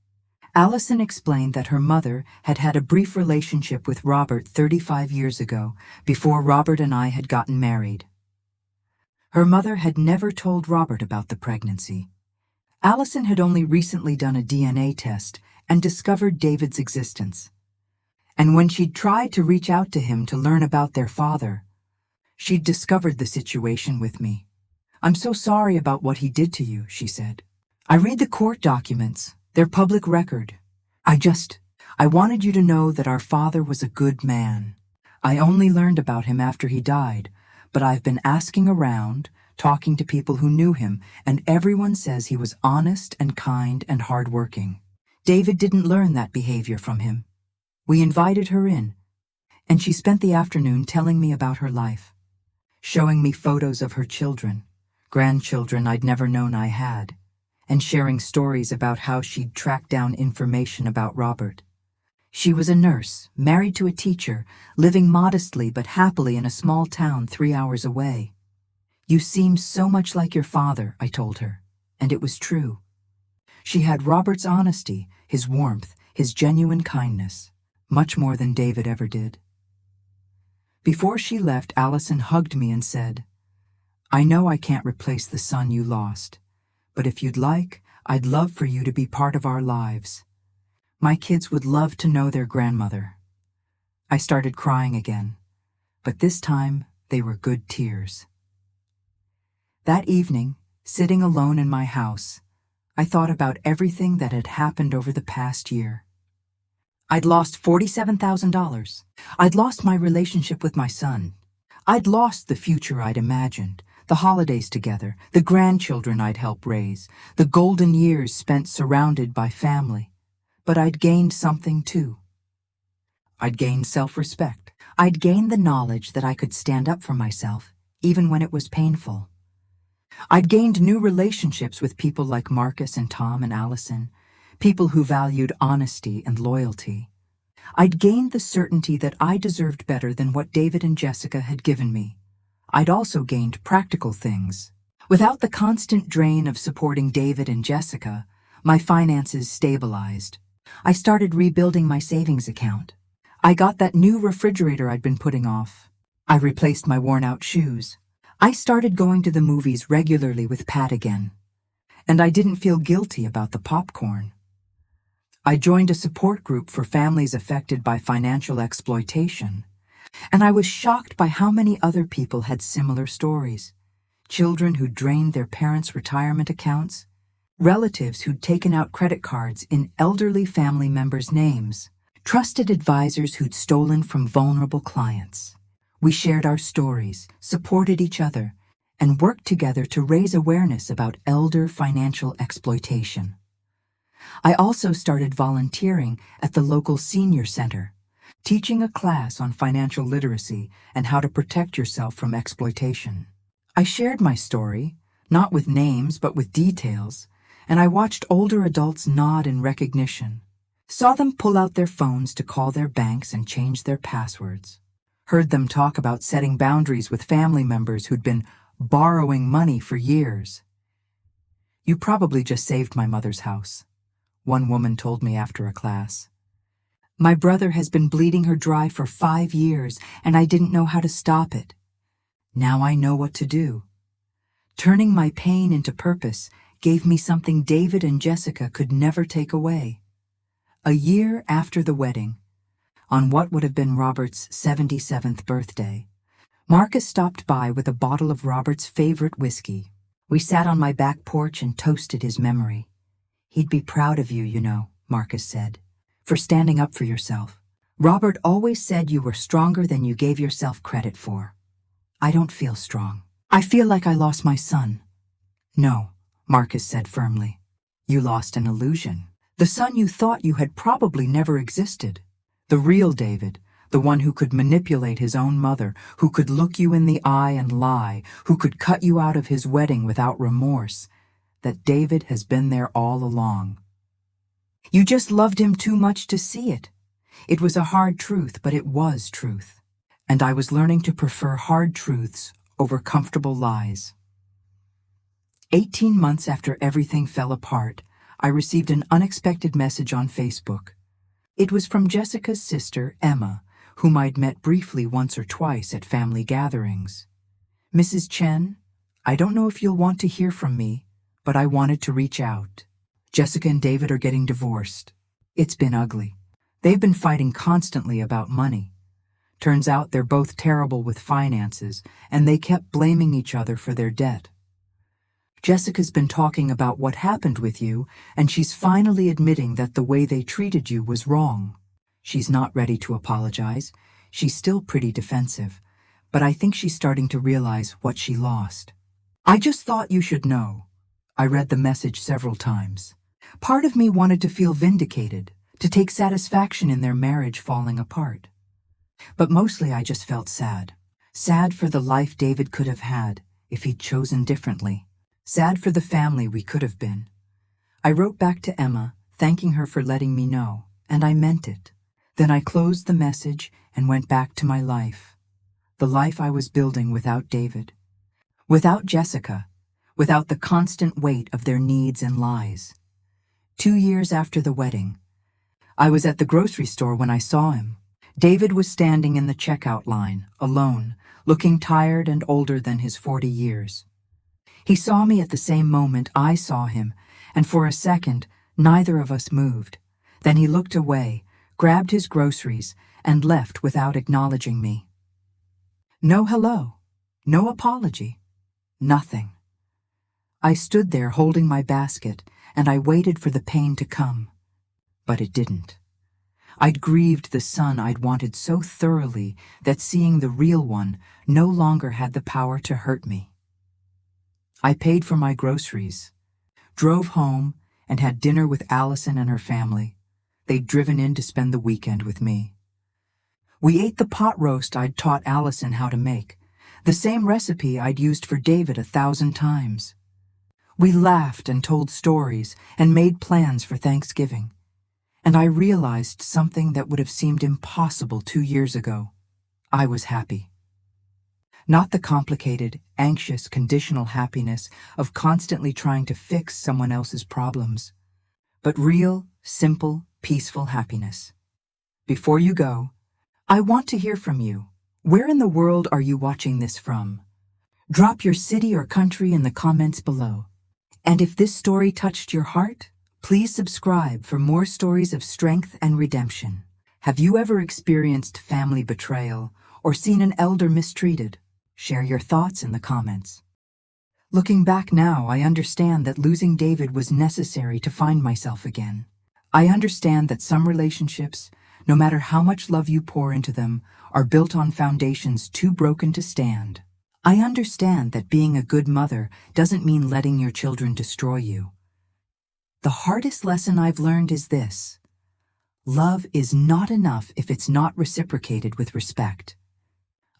Allison explained that her mother had had a brief relationship with Robert 35 years ago, before Robert and I had gotten married. Her mother had never told Robert about the pregnancy. Allison had only recently done a DNA test and discovered David's existence. And when she'd tried to reach out to him to learn about their father, she'd discovered the situation with me. "I'm so sorry about what he did to you," she said. "I read the court documents. They're public record. I wanted you to know that our father was a good man. I only learned about him after he died, but I've been asking around, talking to people who knew him, and everyone says he was honest and kind and hardworking. David didn't learn that behavior from him." We invited her in, and she spent the afternoon telling me about her life, showing me photos of her children, grandchildren I'd never known I had, and sharing stories about how she'd tracked down information about Robert. She was a nurse, married to a teacher, living modestly but happily in a small town 3 hours away. "You seem so much like your father," I told her, and it was true. She had Robert's honesty, his warmth, his genuine kindness, much more than David ever did. Before she left, Allison hugged me and said, "I know I can't replace the son you lost, but if you'd like, I'd love for you to be part of our lives. My kids would love to know their grandmother." I started crying again, but this time they were good tears. That evening, sitting alone in my house, I thought about everything that had happened over the past year. I'd lost $47,000. I'd lost my relationship with my son. I'd lost the future I'd imagined, the holidays together, the grandchildren I'd helped raise, the golden years spent surrounded by family. But I'd gained something too. I'd gained self-respect. I'd gained the knowledge that I could stand up for myself, even when it was painful. I'd gained new relationships with people like Marcus and Tom and Allison, people who valued honesty and loyalty. I'd gained the certainty that I deserved better than what David and Jessica had given me. I'd also gained practical things. Without the constant drain of supporting David and Jessica, my finances stabilized. I started rebuilding my savings account. I got that new refrigerator I'd been putting off. I replaced my worn-out shoes. I started going to the movies regularly with Pat again. And I didn't feel guilty about the popcorn. I joined a support group for families affected by financial exploitation, and I was shocked by how many other people had similar stories. Children who drained their parents' retirement accounts, relatives who'd taken out credit cards in elderly family members' names, trusted advisors who'd stolen from vulnerable clients. We shared our stories, supported each other, and worked together to raise awareness about elder financial exploitation. I also started volunteering at the local senior center, teaching a class on financial literacy and how to protect yourself from exploitation. I shared my story, not with names but with details, and I watched older adults nod in recognition, saw them pull out their phones to call their banks and change their passwords, heard them talk about setting boundaries with family members who'd been borrowing money for years. "You probably just saved my mother's house," one woman told me after a class. "My brother has been bleeding her dry for 5 years, and I didn't know how to stop it. Now I know what to do." Turning my pain into purpose gave me something David and Jessica could never take away. A year after the wedding, on what would have been Robert's 77th birthday, Marcus stopped by with a bottle of Robert's favorite whiskey. We sat on my back porch and toasted his memory. "He'd be proud of you, you know," Marcus said, "for standing up for yourself. Robert always said you were stronger than you gave yourself credit for." "I don't feel strong. I feel like I lost my son." "No," Marcus said firmly. "You lost an illusion. The son you thought you had probably never existed. The real David, the one who could manipulate his own mother, who could look you in the eye and lie, who could cut you out of his wedding without remorse. That David has been there all along. You just loved him too much to see it. It was a hard truth, but it was truth. And I was learning to prefer hard truths over comfortable lies. 18 months after everything fell apart, I received an unexpected message on Facebook. It was from Jessica's sister, Emma, whom I'd met briefly once or twice at family gatherings. "Mrs. Chen, I don't know if you'll want to hear from me, but I wanted to reach out. Jessica and David are getting divorced. It's been ugly. They've been fighting constantly about money. Turns out they're both terrible with finances, and they kept blaming each other for their debt. Jessica's been talking about what happened with you, and she's finally admitting that the way they treated you was wrong. She's not ready to apologize. She's still pretty defensive, but I think she's starting to realize what she lost. I just thought you should know." I read the message several times. Part of me wanted to feel vindicated, to take satisfaction in their marriage falling apart. But mostly I just felt sad. Sad for the life David could have had if he'd chosen differently. Sad for the family we could have been. I wrote back to Emma, thanking her for letting me know, and I meant it. Then I closed the message and went back to my life. The life I was building without David. Without Jessica. Without the constant weight of their needs and lies. 2 years after the wedding, I was at the grocery store when I saw him. David was standing in the checkout line, alone, looking tired and older than his 40 years. He saw me at the same moment I saw him, and for a second, neither of us moved. Then he looked away, grabbed his groceries, and left without acknowledging me. No hello, no apology, nothing. I stood there holding my basket, and I waited for the pain to come. But it didn't. I'd grieved the son I'd wanted so thoroughly that seeing the real one no longer had the power to hurt me. I paid for my groceries, drove home, and had dinner with Allison and her family. They'd driven in to spend the weekend with me. We ate the pot roast I'd taught Allison how to make, the same recipe I'd used for David 1,000 times. We laughed and told stories and made plans for Thanksgiving. And I realized something that would have seemed impossible 2 years ago. I was happy. Not the complicated, anxious, conditional happiness of constantly trying to fix someone else's problems, but real, simple, peaceful happiness. Before you go, I want to hear from you. Where in the world are you watching this from? Drop your city or country in the comments below. And if this story touched your heart, please subscribe for more stories of strength and redemption. Have you ever experienced family betrayal or seen an elder mistreated? Share your thoughts in the comments. Looking back now, I understand that losing David was necessary to find myself again. I understand that some relationships, no matter how much love you pour into them, are built on foundations too broken to stand. I understand that being a good mother doesn't mean letting your children destroy you. The hardest lesson I've learned is this: love is not enough if it's not reciprocated with respect.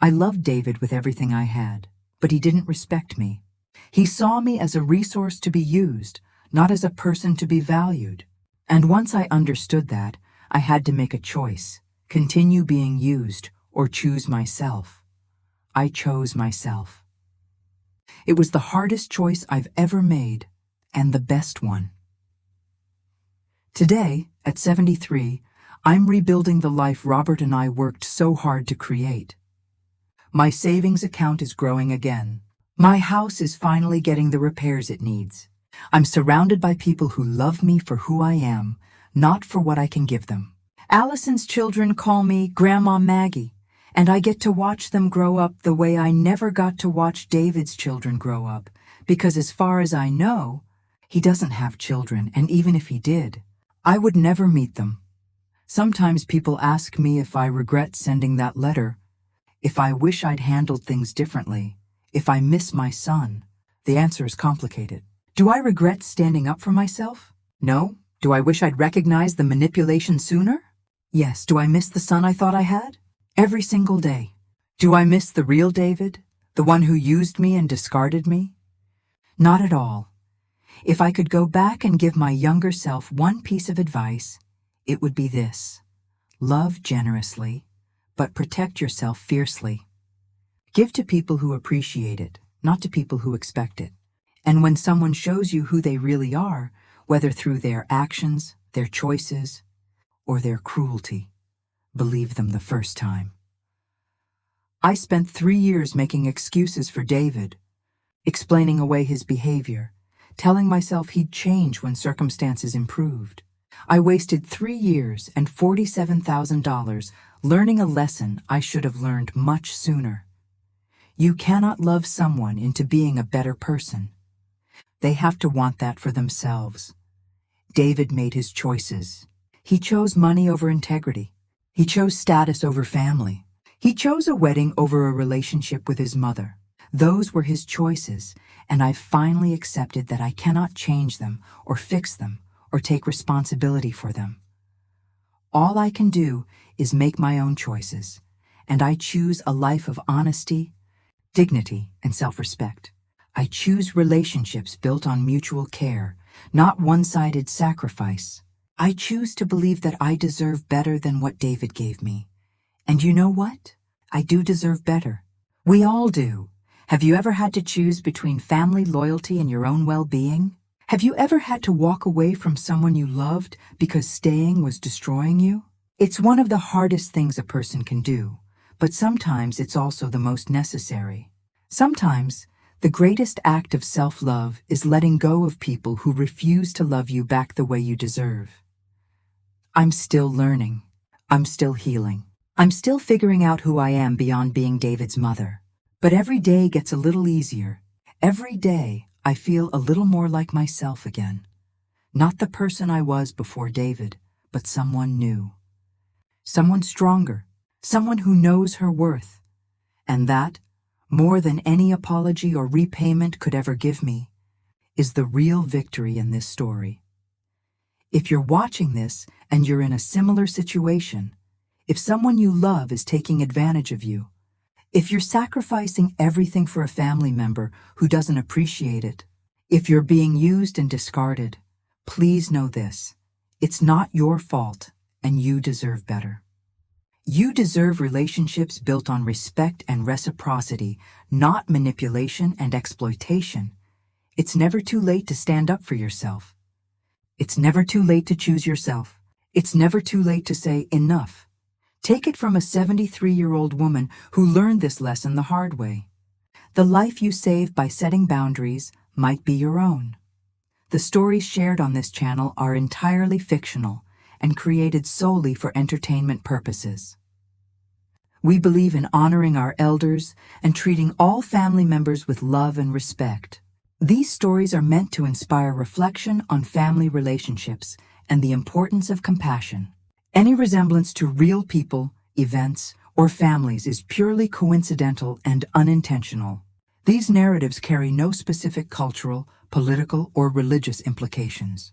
I loved David with everything I had, but he didn't respect me. He saw me as a resource to be used, not as a person to be valued. And once I understood that, I had to make a choice: continue being used or choose myself. I chose myself. It was the hardest choice I've ever made, and the best one. Today, at 73, I'm rebuilding the life Robert and I worked so hard to create. My savings account is growing again. My house is finally getting the repairs it needs. I'm surrounded by people who love me for who I am, not for what I can give them. Allison's children call me Grandma Maggie, and I get to watch them grow up the way I never got to watch David's children grow up, because as far as I know, he doesn't have children, and even if he did, I would never meet them. Sometimes people ask me if I regret sending that letter, if I wish I'd handled things differently, if I miss my son. The answer is complicated. Do I regret standing up for myself? No. Do I wish I'd recognized the manipulation sooner? Yes. Do I miss the son I thought I had? Every single day. Do I miss the real David, the one who used me and discarded me? Not at all. If I could go back and give my younger self one piece of advice, it would be this: love generously, but protect yourself fiercely. Give to people who appreciate it, not to people who expect it. And when someone shows you who they really are, whether through their actions, their choices, or their cruelty. Believe them the first time. I spent 3 years making excuses for David, explaining away his behavior, telling myself he'd change when circumstances improved. I wasted 3 years and $47,000 learning a lesson I should have learned much sooner. You cannot love someone into being a better person. They have to want that for themselves. David made his choices. He chose money over integrity. He chose status over family. He chose a wedding over a relationship with his mother. Those were his choices, and I've finally accepted that I cannot change them or fix them or take responsibility for them. All I can do is make my own choices, and I choose a life of honesty, dignity, and self-respect. I choose relationships built on mutual care, not one-sided sacrifice. I choose to believe that I deserve better than what David gave me. And you know what? I do deserve better. We all do. Have you ever had to choose between family loyalty and your own well-being? Have you ever had to walk away from someone you loved because staying was destroying you? It's one of the hardest things a person can do, but sometimes it's also the most necessary. Sometimes, the greatest act of self-love is letting go of people who refuse to love you back the way you deserve. I'm still learning. I'm still healing. I'm still figuring out who I am beyond being David's mother. But every day gets a little easier. Every day, I feel a little more like myself again. Not the person I was before David, but someone new. Someone stronger. Someone who knows her worth. And that, more than any apology or repayment could ever give me, is the real victory in this story. If you're watching this and you're in a similar situation, if someone you love is taking advantage of you, if you're sacrificing everything for a family member who doesn't appreciate it, if you're being used and discarded, please know this: it's not your fault, and you deserve better. You deserve relationships built on respect and reciprocity, not manipulation and exploitation. It's never too late to stand up for yourself. It's never too late to choose yourself. It's never too late to say enough. Take it from a 73-year-old woman who learned this lesson the hard way. The life you save by setting boundaries might be your own. The stories shared on this channel are entirely fictional and created solely for entertainment purposes. We believe in honoring our elders and treating all family members with love and respect. These stories are meant to inspire reflection on family relationships and the importance of compassion. Any resemblance to real people, events, or families is purely coincidental and unintentional. These narratives carry no specific cultural, political, or religious implications.